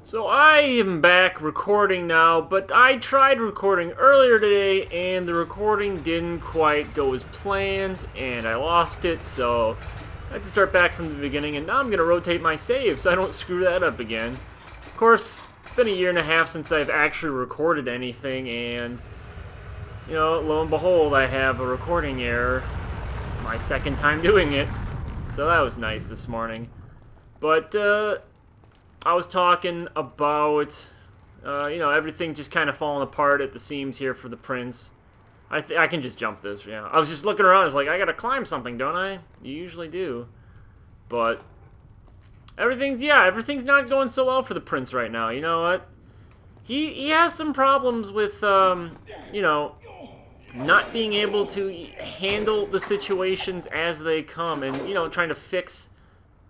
So I am back recording now, but I tried recording earlier today and the recording didn't quite go as planned and I lost it, so I had to start back from the beginning, and now I'm going to rotate my save so I don't screw that up again. Of course, it's been a year and a half since I've actually recorded anything, and you know, lo and behold, I have a recording error. My second time doing it, so that was nice this morning. But I was talking about, you know, everything just kind of falling apart at the seams here for the Prince. I can just jump this, yeah. I was just looking around, I was like, I gotta climb something, don't I? You usually do. But everything's not going so well for the Prince right now. You know what? He has some problems with, you know, not being able to handle the situations as they come, and, you know, trying to fix...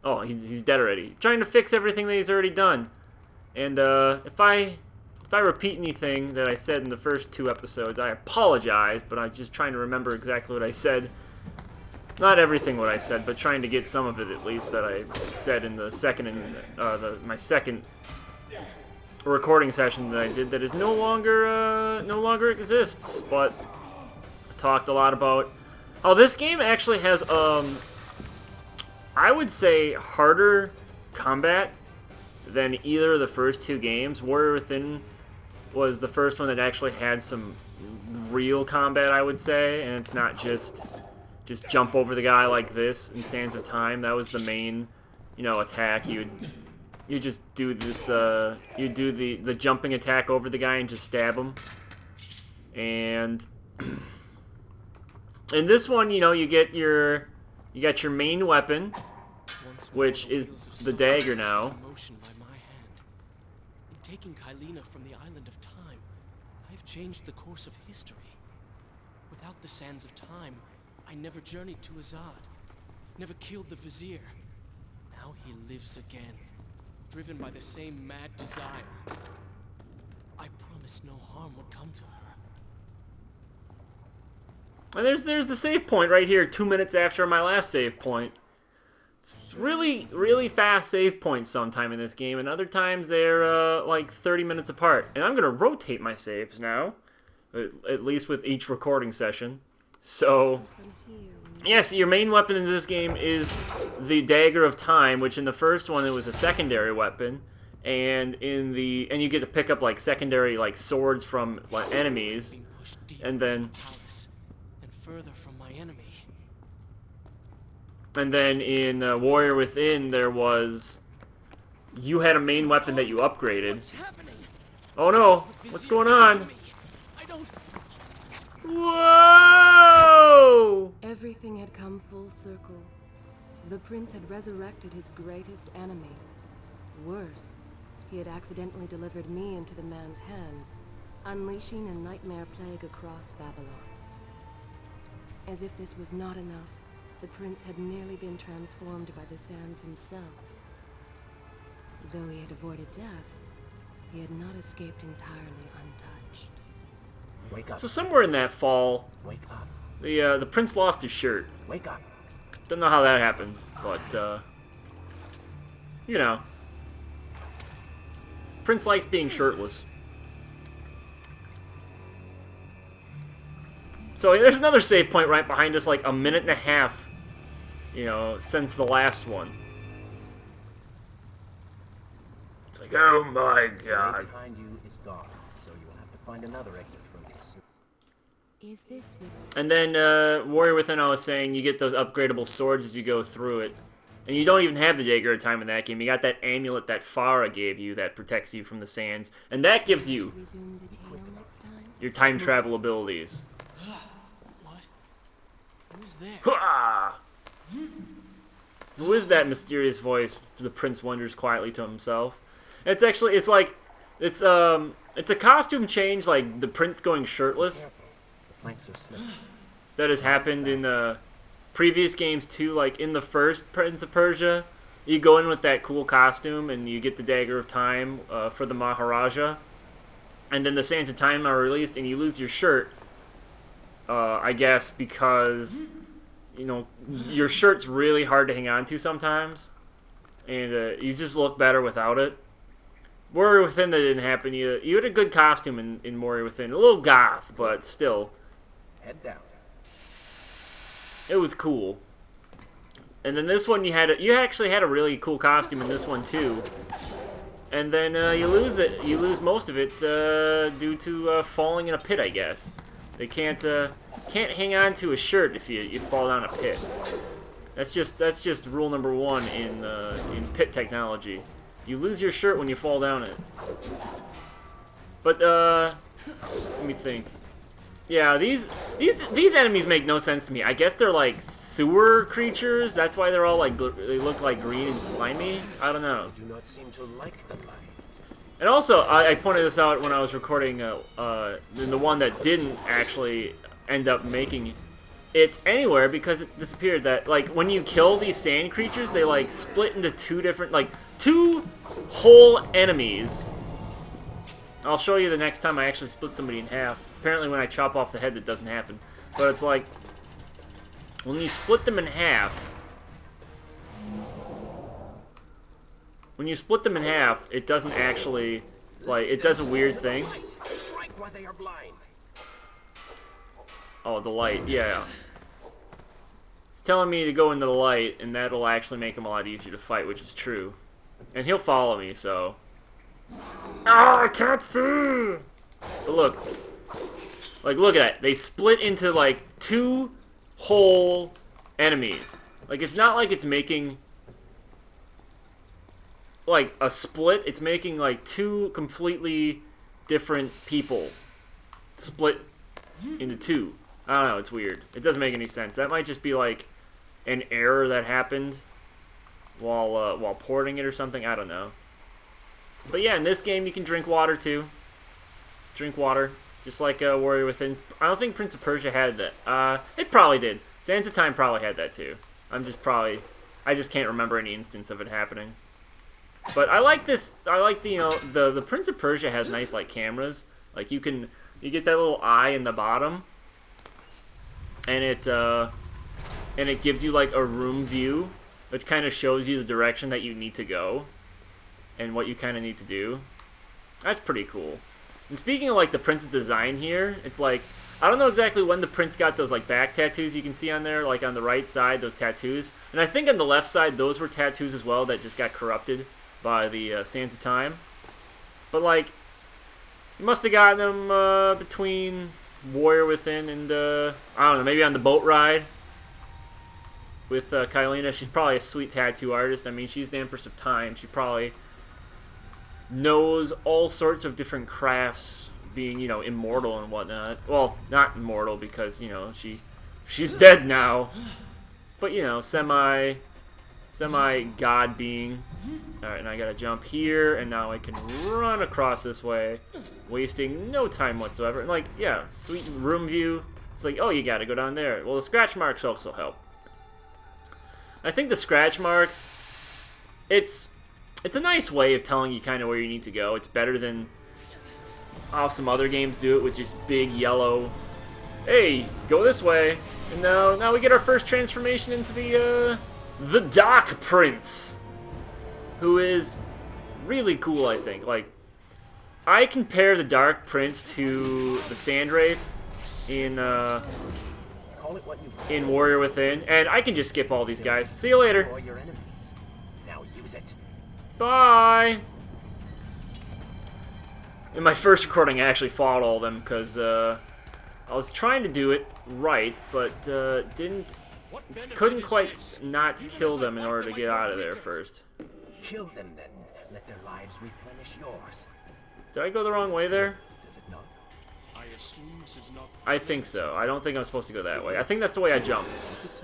Oh, he's dead already. Trying to fix everything that he's already done. And if I repeat anything that I said in the first two episodes, I apologize, but I'm just trying to remember exactly what I said. Not everything what I said, but trying to get some of it at least that I said in the second my second recording session that I did that is no longer exists. But I talked a lot about how this game actually has I would say harder combat than either of the first two games. Warrior Within was the first one that actually had some real combat, I would say, and it's not just jump over the guy like this in Sands of Time. That was the main, you know, attack. You just do this, you do the jumping attack over the guy and just stab him. And in this one, you know, you got your main weapon, which is the dagger now. In taking Kylina from the island of time, I've changed the course of history. Without the sands of time, I never journeyed to Azad, never killed the vizier. Now he lives again, driven by the same mad desire. I promised no harm would come to her. And there's the save point right here, 2 minutes after my last save point. It's really fast save points sometime in this game, and other times they're like 30 minutes apart. And I'm gonna rotate my saves now, at least with each recording session. So, yeah, so your main weapon in this game is the Dagger of Time, which in the first one it was a secondary weapon, and you get to pick up like secondary like swords from like enemies, and then further from my enemy. And then in Warrior Within, you had a main weapon that you upgraded. Oh no, what's going on? Whoa! Everything had come full circle. The Prince had resurrected his greatest enemy. Worse, he had accidentally delivered me into the man's hands, unleashing a nightmare plague across Babylon. As if this was not enough, the Prince had nearly been transformed by the sands himself. Though he had avoided death, he had not escaped entirely untouched. Wake up. So somewhere in that fall, Wake up. the Prince lost his shirt. Wake up. Don't know how that happened, but you know, Prince likes being shirtless. So there's another save point right behind us, like a minute and a half, you know, since the last one. It's like, oh my god. The way behind you is gone, so you will have to find another exit from this. Is this with... And then Warrior Within, I was saying, you get those upgradable swords as you go through it. And you don't even have the Dagger of Time in that game. You got that amulet that Farah gave you that protects you from the sands. And that gives you resume the tale next time? your time travel abilities. Who's there? Hua! Who is that mysterious voice? The Prince wonders quietly to himself. It's a costume change, like the Prince going shirtless. The planks are slippery. That has happened in previous games too. Like in the first Prince of Persia, you go in with that cool costume and you get the Dagger of Time for the Maharaja, and then the Sands of Time are released and you lose your shirt. I guess because, you know, your shirt's really hard to hang on to sometimes, and you just look better without it. Warrior Within, that didn't happen. You had a good costume in Warrior Within. A little goth, but still. Head down. It was cool. And then this one, you actually had a really cool costume in this one too. And then you lose it. You lose most of it due to falling in a pit, I guess. They can't hang on to a shirt if you fall down a pit. That's just rule number 1 in pit technology. You lose your shirt when you fall down it. But let me think. Yeah, these enemies make no sense to me. I guess they're like sewer creatures. That's why they're all like they look like green and slimy. I don't know. Do not seem to like the light. And also, I pointed this out when I was recording the one that didn't actually end up making it anywhere because it disappeared. That like when you kill these sand creatures, they like split into two whole enemies. I'll show you the next time I actually split somebody in half. Apparently when I chop off the head that doesn't happen. But it's like, when you split them in half, it doesn't actually, like, it does a weird thing. Strike while they are blind. Oh, the light, yeah. It's telling me to go into the light, and that'll actually make him a lot easier to fight, which is true. And he'll follow me, so... Ah, I can't see! But look. Like, look at that. They split into, like, 2 whole enemies. Like, it's not like it's making, like, a split. It's making, like, 2 completely different people split into 2. I don't know. It's weird. It doesn't make any sense. That might just be, like, an error that happened while porting it or something. I don't know. But yeah, in this game you can drink water too. Drink water, just like Warrior Within. I don't think Prince of Persia had that. It probably did. Sands of Time probably had that too. I just can't remember any instance of it happening. But I like this. I like the Prince of Persia has nice like cameras. Like you get that little eye in the bottom, and it gives you like a room view, which kind of shows you the direction that you need to go. And what you kind of need to do. That's pretty cool. And speaking of like the prince's design here, it's like, I don't know exactly when the prince got those like back tattoos you can see on there, like on the right side, those tattoos. And I think on the left side, those were tattoos as well that just got corrupted by the Sands of Time. But like, you must have gotten them between Warrior Within and, I don't know, maybe on the boat ride with Kylena. She's probably a sweet tattoo artist. I mean, she's the Empress of Time. She probably knows all sorts of different crafts, being, you know, immortal and whatnot. Well, not immortal because, you know, she's dead now. But, you know, semi god being. Alright, and I gotta jump here, and now I can run across this way, wasting no time whatsoever. And, like, yeah, sweet room view. It's like, oh, you gotta go down there. Well, the scratch marks also help. I think the scratch marks, it's a nice way of telling you kind of where you need to go. It's better than how some other games do it with just big yellow, hey, go this way. And now we get our first transformation into the Dark Prince, who is really cool, I think. Like, I compare the Dark Prince to the Sand Wraith in Warrior Within, and I can just skip all these guys. See you later. Now use it. Bye! In my first recording, I actually fought all of them, because I was trying to do it right, but couldn't quite not kill them in order to get out of there first. Kill them then. Let their lives replenish yours. Did I go the wrong way there? Does it not? I think so. I don't think I'm supposed to go that way. I think that's the way I jumped.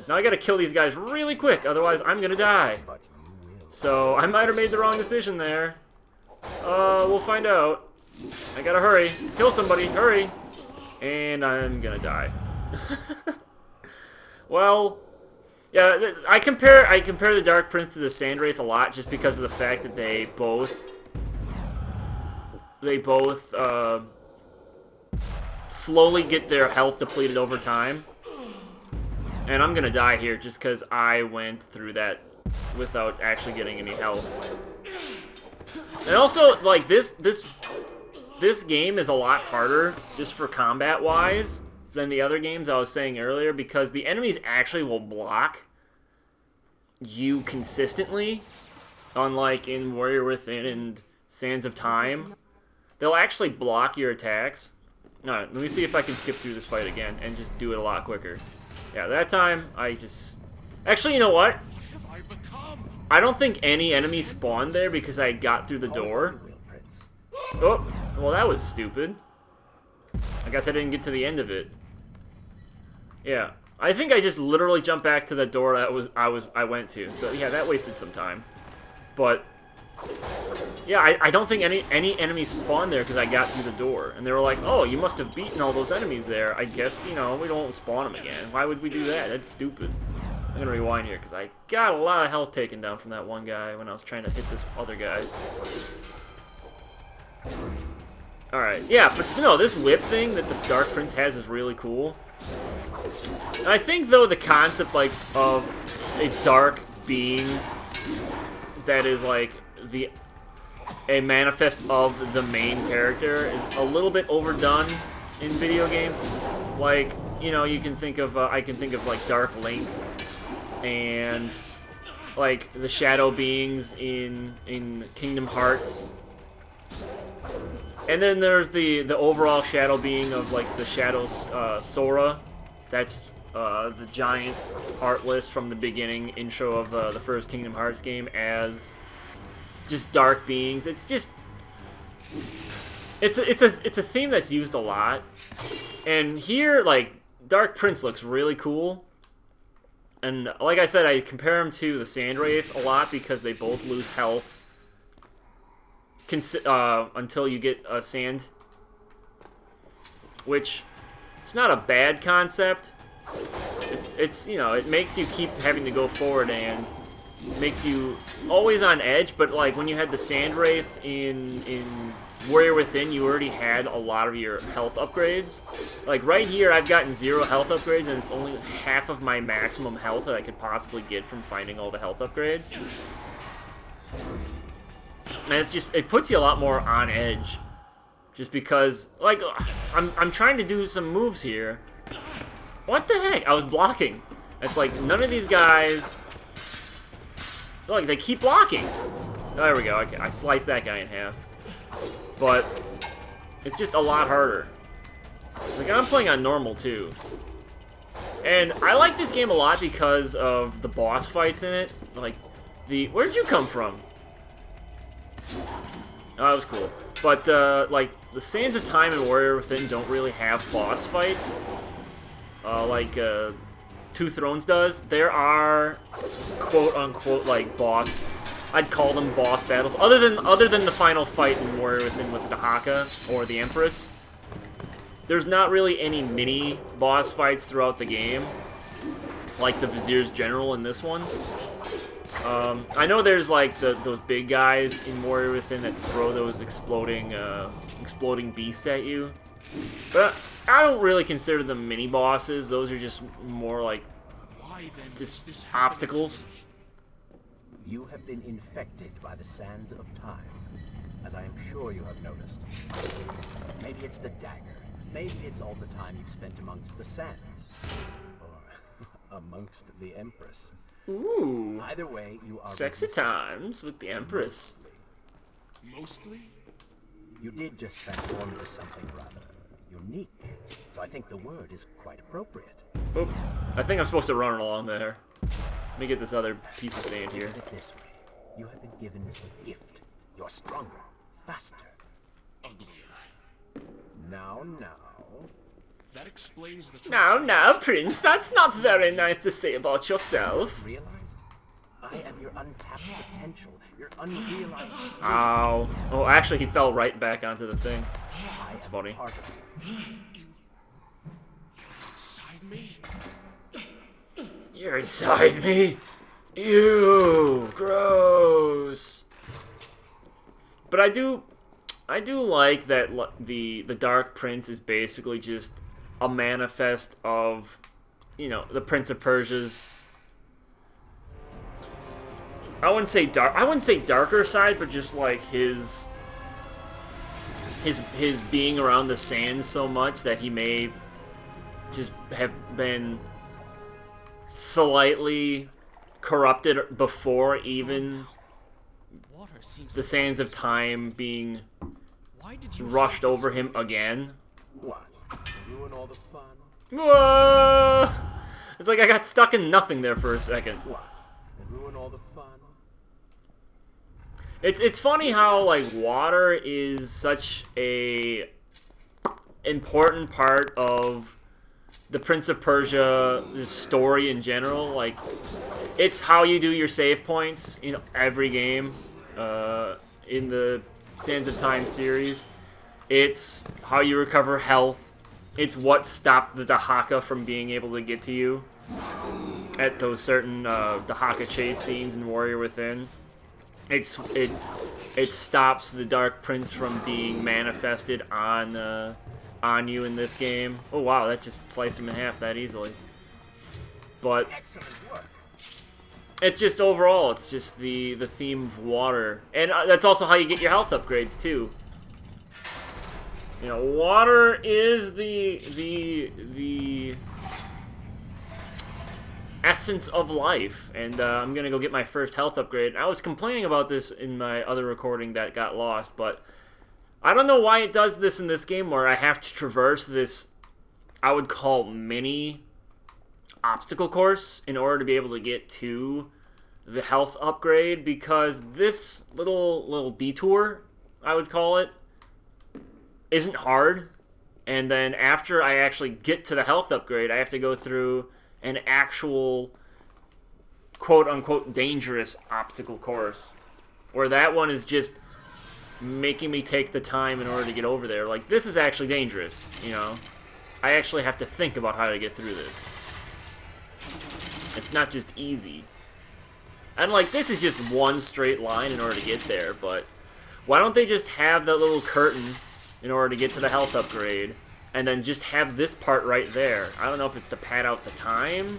Now I gotta kill these guys really quick, otherwise I'm gonna die. So I might have made the wrong decision there. We'll find out. I gotta hurry. Kill somebody. Hurry. And I'm gonna die. Well, yeah, I compare the Dark Prince to the Sand Wraith a lot just because of the fact that they both slowly get their health depleted over time. And I'm gonna die here just because I went through that without actually getting any health. And also, like, this game is a lot harder, just for combat-wise, than the other games I was saying earlier, because the enemies actually will block you consistently, unlike in Warrior Within and Sands of Time. They'll actually block your attacks. Alright, let me see if I can skip through this fight again and just do it a lot quicker. Yeah, that time, I just... Actually, you know what? What have I become? I don't think any enemies spawned there because I got through the door. Oh, well that was stupid. I guess I didn't get to the end of it. Yeah, I think I just literally jumped back to the door that I went to. So yeah, that wasted some time. But yeah, I don't think any enemies spawned there because I got through the door. And they were like, oh, you must have beaten all those enemies there. I guess, you know, we don't spawn them again. Why would we do that? That's stupid. I'm gonna rewind here because I got a lot of health taken down from that one guy when I was trying to hit this other guy. Alright, yeah, but no, this whip thing that the Dark Prince has is really cool. And I think, though, the concept, like, of a dark being that is, like, a manifest of the main character is a little bit overdone in video games. Like, you know, you can think of, I can think of, like, Dark Link and, like, the shadow beings in Kingdom Hearts. And then there's the overall shadow being of, like, the Shadows, Sora. That's the giant Heartless from the beginning intro of the first Kingdom Hearts game as just dark beings. It's just... It's a theme that's used a lot. And here, like, Dark Prince looks really cool. And like I said, I compare him to the Sand Wraith a lot because they both lose health until you get a sand, which it's not a bad concept. It's you know, it makes you keep having to go forward and makes you always on edge. But like when you had the Sand Wraith in Warrior Within, you already had a lot of your health upgrades. Like right here, I've gotten 0 health upgrades, and it's only half of my maximum health that I could possibly get from finding all the health upgrades. And it's just, it puts you a lot more on edge. Just because, like, I'm trying to do some moves here. What the heck? I was blocking. It's like, none of these guys... Like, they keep blocking. There we go. Okay, I sliced that guy in half. But, it's just a lot harder. Like, I'm playing on normal, too. And I like this game a lot because of the boss fights in it. Like, where'd you come from? Oh, that was cool. But, like, the Sands of Time and Warrior Within don't really have boss fights. Like, Two Thrones does. There are, quote-unquote, like, boss... I'd call them boss battles. Other than the final fight in Warrior Within with the Haka, or the Empress. There's not really any mini boss fights throughout the game. Like the Vizier's General in this one. I know there's like those big guys in Warrior Within that throw those exploding beasts at you, but I don't really consider them mini bosses. Those are just more like just obstacles. You have been infected by the sands of time, as I am sure you have noticed. Maybe it's the dagger. Maybe it's all the time you've spent amongst the sands, or amongst the Empress. Ooh. Either way, you are sexy times with the Empress. Mostly? You did just transform into something rather unique, so I think the word is quite appropriate. Oop. I think I'm supposed to run along there. Let me get this other piece of sand here. Look at it this way. You have been given a gift. You're stronger, faster. Uglier. Now. That explains the Now, Prince, that's not very nice to say about yourself. Realized? I am your untapped potential, your unrealized... Ow. Oh, actually, he fell right back onto the thing. That's I am funny. part of you. inside me. You're inside me. Ew, gross. But I do like that the Dark Prince is basically just a manifest of, you know, the Prince of Persia's I wouldn't say darker side, but just like his being around the sands so much that he may just have been slightly corrupted before even the sands of time being rushed over him again. What? Ruin all the fun? Whoa! It's like I got stuck in nothing there for a second. What? Ruin all the fun? It's funny how like water is such a important part of the Prince of Persia story in general. Like, it's how you do your save points in every game in the Sands of Time series. It's how you recover health. It's what stopped the Dahaka from being able to get to you at those certain Dahaka chase scenes in Warrior Within. It stops the Dark Prince from being manifested on you in this game. Oh wow, that just sliced him in half that easily. But it's just overall, it's just the theme of water, and that's also how you get your health upgrades too. You know, water is the essence of life, and I'm gonna go get my first health upgrade. I was complaining about this in my other recording that got lost, but I don't know why it does this in this game where I have to traverse this, I would call mini obstacle course in order to be able to get to the health upgrade, because this little detour, I would call it, isn't hard, and then after I actually get to the health upgrade, I have to go through an actual quote-unquote dangerous obstacle course, where that one is just making me take the time in order to get over there. Like, this is actually dangerous, you know. I actually have to think about how to get through this. It's not just easy. And like, this is just one straight line in order to get there, but why don't they just have that little curtain in order to get to the health upgrade, and then just have this part right there? I don't know if it's to pad out the time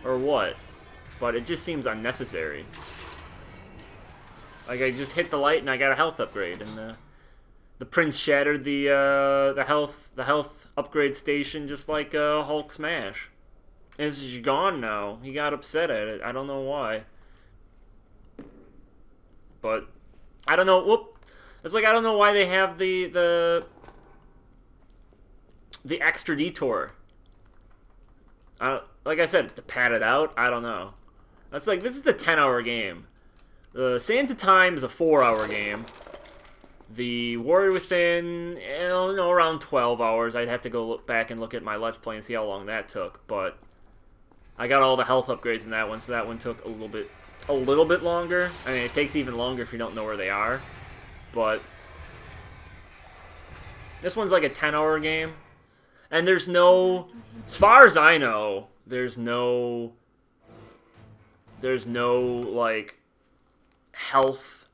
or what, but it just seems unnecessary. Like, I just hit the light and I got a health upgrade, and the Prince shattered the health upgrade station just like Hulk smash. It's just gone now. He got upset at it. I don't know why. But I don't know. Whoop. It's like, I don't know why they have the extra detour. Like I said, to pad it out, I don't know. That's like, this is a 10-hour game. The Sands of Time is a 4-hour game. The Warrior Within, around 12 hours. I'd have to go look back and look at my Let's Play and see how long that took. But I got all the health upgrades in that one, so that one took a little bit longer. I mean, it takes even longer if you don't know where they are. But this one's like a 10-hour game. And there's no, as far as I know, there's no like health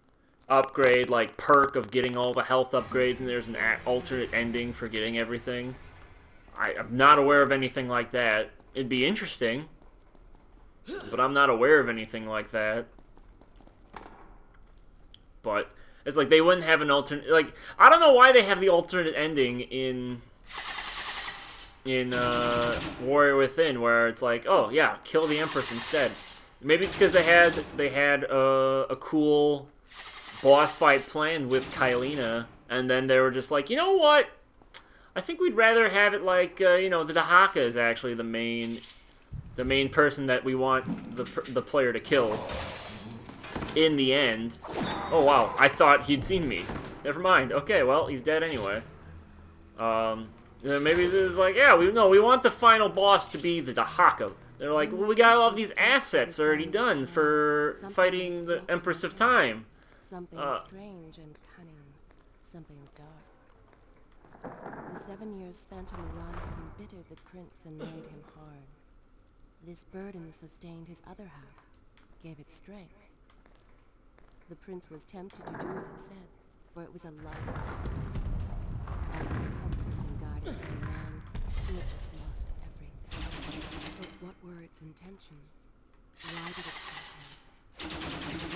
upgrade, like perk of getting all the health upgrades, and there's an alternate ending for getting everything. I'm not aware of anything like that. It'd be interesting, but I'm not aware of anything like that. But it's like they wouldn't have an alternate, like, I don't know why they have the alternate ending in Warrior Within, where it's like, oh yeah, kill the Empress instead. Maybe it's because they had a cool boss fight planned with Kylina, and then they were just like, you know what? I think we'd rather have it like, the Dahaka is actually the main person that we want the player to kill in the end. Oh wow, I thought he'd seen me. Never mind. Okay, well, he's dead anyway. Maybe it was like, yeah, we want the final boss to be the Dahaka. They're like, well, we got all of these assets already done for fighting the Empress of Time. Something strange and cunning. Something dark. The 7 years spent on the run had embittered the prince and made him hard. This burden sustained his other half, gave it strength. The prince was tempted to do as it said, for it was a light of darkness. All the comfort and guidance of a man who had just lost everything. But what were its intentions? Why did it kill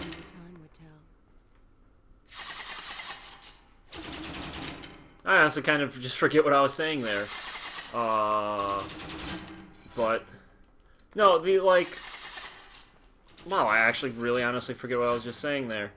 him? I honestly kind of just forget what I was saying there. But no, the like. Wow, I actually really honestly forget what I was just saying there.